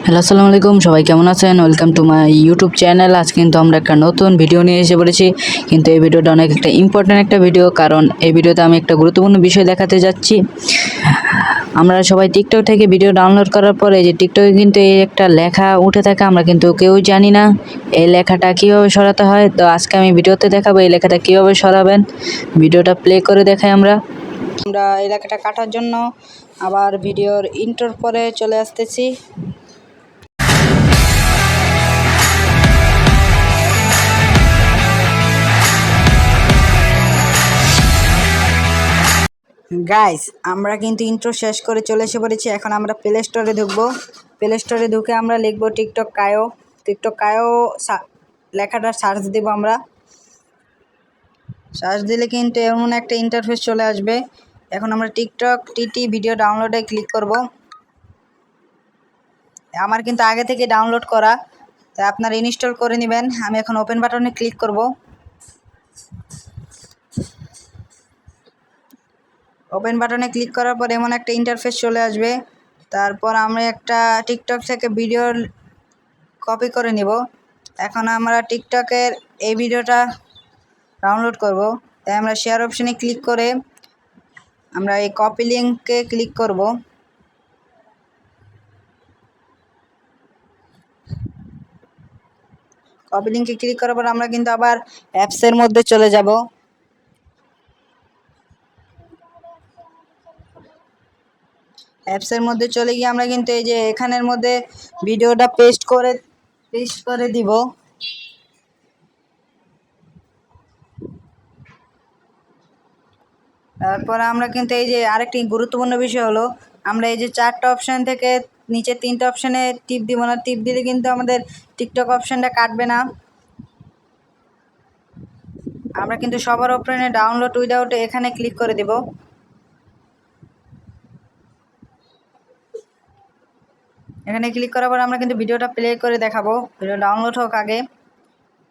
Hello আসসালামু আলাইকুম, সবাই কেমন আছেন? Welcome to my YouTube channel. আজ কিন্তু আমরা একটা নতুন ভিডিও নিয়ে এসে পড়েছি। কিন্তু এই ভিডিওটা অনেক একটা ইম্পর্ট্যান্ট একটা ভিডিও, কারণ এই ভিডিওতে আমি একটা গুরুত্বপূর্ণ বিষয় দেখাতে যাচ্ছি। আমরা সবাই টিকটক থেকে ভিডিও ডাউনলোড করার পরে যে টিকটকে কিন্তু এই একটা লেখা উঠে থাকে, আমরা কিন্তু কেউ জানি না এই লেখাটা কীভাবে সরাতে হয়। তো আজকে আমি ভিডিওতে দেখাবো এই লেখাটা কীভাবে সরাবেন। ভিডিওটা প্লে করে দেখাই। আমরা এই লেখাটা কাটার জন্য আবার ভিডিওর ইন্ট্রোর পরে চলে আসতেছি। গাইস, আমরা কিন্তু ইন্ট্রো শেষ করে চলে এসে পড়েছি। এখন আমরা প্লে স্টোরে ঢুকবো। প্লে স্টোরে ঢুকে আমরা লিখবো টিকটক কায়ো। টিকটক কায়ো লেখাটা সার্চ দেব। আমরা সার্চ দিলে কিন্তু এমন একটা ইন্টারফেস চলে আসবে। এখন আমরা টিকটক টিটি ভিডিও ডাউনলোডে ক্লিক করব। আমার কিন্তু আগে থেকে ডাউনলোড করা, তাই আপনারা ইনস্টল করে নেবেন। আমি এখন ওপেন বাটনে ক্লিক করব। ওপেন বাটনে ক্লিক করার পর এমন একটা ইন্টারফেস চলে আসবে। তারপর আমরা একটা টিকটক থেকে ভিডিও কপি করে নিব। এখন আমরা টিকটকের এই ভিডিওটা ডাউনলোড করব, তাই আমরা শেয়ার অপশানে ক্লিক করে আমরা এই কপি লিঙ্কে ক্লিক করব। কপি লিঙ্কে ক্লিক করার পর আমরা কিন্তু আবার অ্যাপসের মধ্যে চলে যাব। অ্যাপসের মধ্যে চলে গিয়ে আমরা কিন্তু এই যে এখানের মধ্যে ভিডিওটা পেস্ট করে দিব। তারপর আমরা কিন্তু এই যে আরেকটি গুরুত্বপূর্ণ বিষয় হলো, আমরা এই যে চারটা অপশান থেকে নিচে তিনটা অপশানে টিপ দিব না। টিপ দিলে কিন্তু আমাদের টিকটক অপশানটা কাটবে না। আমরা কিন্তু সবার অপশানে ডাউনলোড উইদাউট এখানে ক্লিক করে দেব। এখানে ক্লিক করার পর আমরা কিন্তু ভিডিওটা প্লে করে দেখাবো। ভিডিও ডাউনলোড হোক আগে।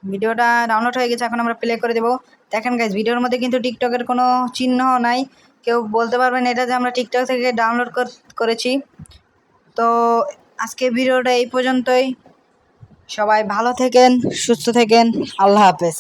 ভিডিওটা ডাউনলোড হয়ে গেছে, এখন আমরা প্লে করে দেবো। দেখেন গাইজ, ভিডিওর মধ্যে কিন্তু টিকটকের কোনো চিহ্ন নাই। কেউ বলতে পারবেন এটা যে আমরা টিকটক থেকে ডাউনলোড করেছি। তো আজকে ভিডিওটা এই পর্যন্তই। সবাই ভালো থাকেন, সুস্থ থাকেন। আল্লাহ হাফেজ।